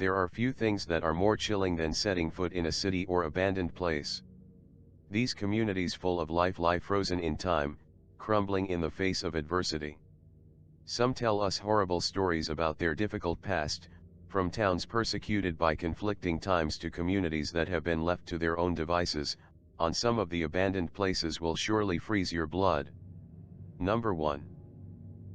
There are few things that are more chilling than setting foot in a city or abandoned place. These communities full of life lie frozen in time, crumbling in the face of adversity. Some tell us horrible stories about their difficult past, from towns persecuted by conflicting times to communities that have been left to their own devices. On some of the abandoned places will surely freeze your blood. Number 1.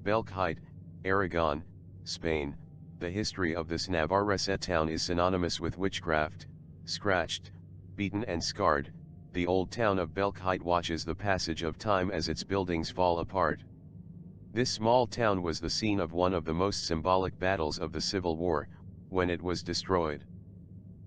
Belchite, Aragon, Spain. The history of this Navarrese town is synonymous with witchcraft. Scratched, beaten and scarred, the old town of Belchite watches the passage of time as its buildings fall apart. This small town was the scene of one of the most symbolic battles of the Civil War, when it was destroyed.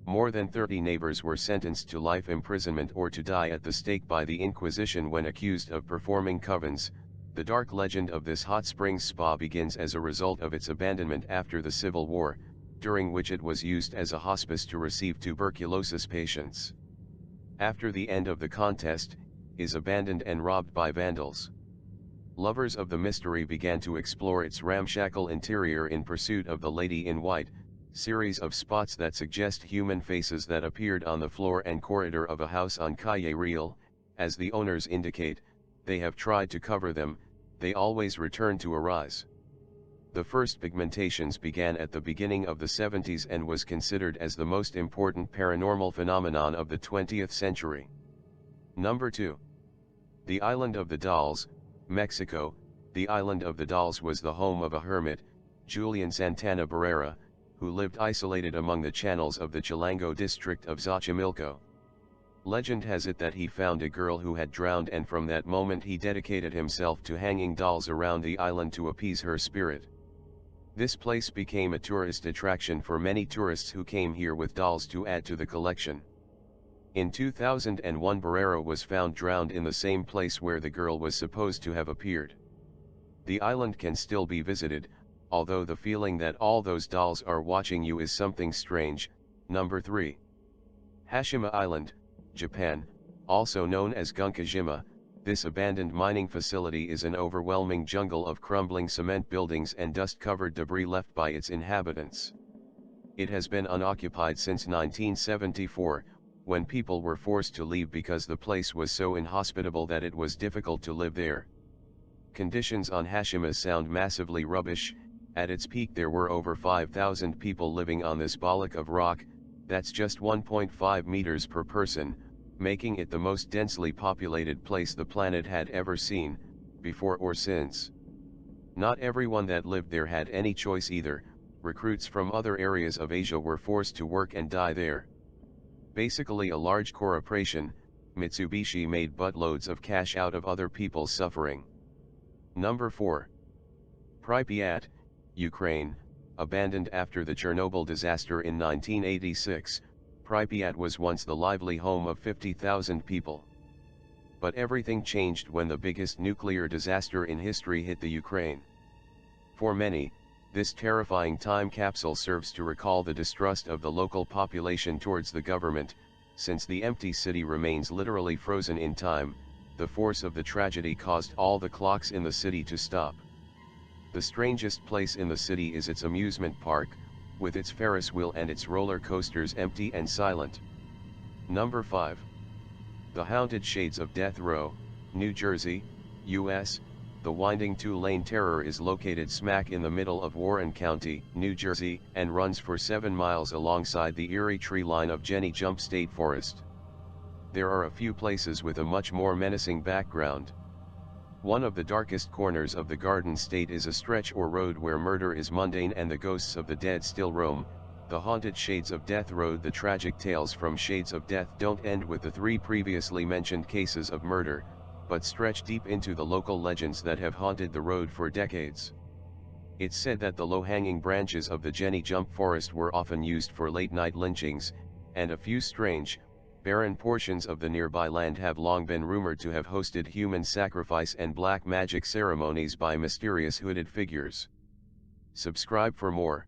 More than 30 neighbors were sentenced to life imprisonment or to die at the stake by the Inquisition when accused of performing covens. The dark legend of this hot springs spa begins as a result of its abandonment after the Civil War, during which it was used as a hospice to receive tuberculosis patients. After the end of the contest, is abandoned and robbed by vandals. Lovers of the mystery began to explore its ramshackle interior in pursuit of the Lady in White, series of spots that suggest human faces that appeared on the floor and corridor of a house on Calle Real. As the owners indicate, they have tried to cover them, they always return to arise. The first pigmentations began at the beginning of the 70s and was considered as the most important paranormal phenomenon of the 20th century. Number 2. The Island of the Dolls, Mexico. The Island of the Dolls was the home of a hermit, Julian Santana Barrera, who lived isolated among the channels of the Chilango district of Xochimilco. Legend has it that he found a girl who had drowned, and from that moment he dedicated himself to hanging dolls around the island to appease her spirit. This place became a tourist attraction for many tourists who came here with dolls to add to the collection. In 2001, Barrera was found drowned in the same place where the girl was supposed to have appeared. The island can still be visited, although the feeling that all those dolls are watching you is something strange. Number 3. Hashima Island, Japan, also known as Gunkajima. This abandoned mining facility is an overwhelming jungle of crumbling cement buildings and dust-covered debris left by its inhabitants. It has been unoccupied since 1974, when people were forced to leave because the place was so inhospitable that it was difficult to live there. Conditions on Hashima sound massively rubbish. At its peak there were over 5,000 people living on this bollock of rock, that's just 1.5 meters per person, making it the most densely populated place the planet had ever seen, before or since. Not everyone that lived there had any choice either. Recruits from other areas of Asia were forced to work and die there. Basically a large corporation, Mitsubishi made buttloads of cash out of other people's suffering. Number 4. Pripyat, Ukraine. Abandoned after the Chernobyl disaster in 1986, Pripyat was once the lively home of 50,000 people. But everything changed when the biggest nuclear disaster in history hit the Ukraine. For many, this terrifying time capsule serves to recall the distrust of the local population towards the government. Since the empty city remains literally frozen in time, the force of the tragedy caused all the clocks in the city to stop. The strangest place in the city is its amusement park, with its Ferris wheel and its roller coasters empty and silent. Number 5. The Haunted Shades of Death Row, New Jersey, U.S. The winding two-lane terror is located smack in the middle of Warren County, New Jersey, and runs for 7 miles alongside the Erie tree line of Jenny Jump State Forest. There are a few places with a much more menacing background. One of the darkest corners of the Garden State is a stretch or road where murder is mundane and the ghosts of the dead still roam. The Haunted Shades of Death Road. The tragic tales from Shades of Death don't end with the 3 previously mentioned cases of murder, but stretch deep into the local legends that have haunted the road for decades. It's said that the low-hanging branches of the Jenny Jump Forest were often used for late-night lynchings, and a few strange, barren portions of the nearby land have long been rumored to have hosted human sacrifice and black magic ceremonies by mysterious hooded figures. Subscribe for more.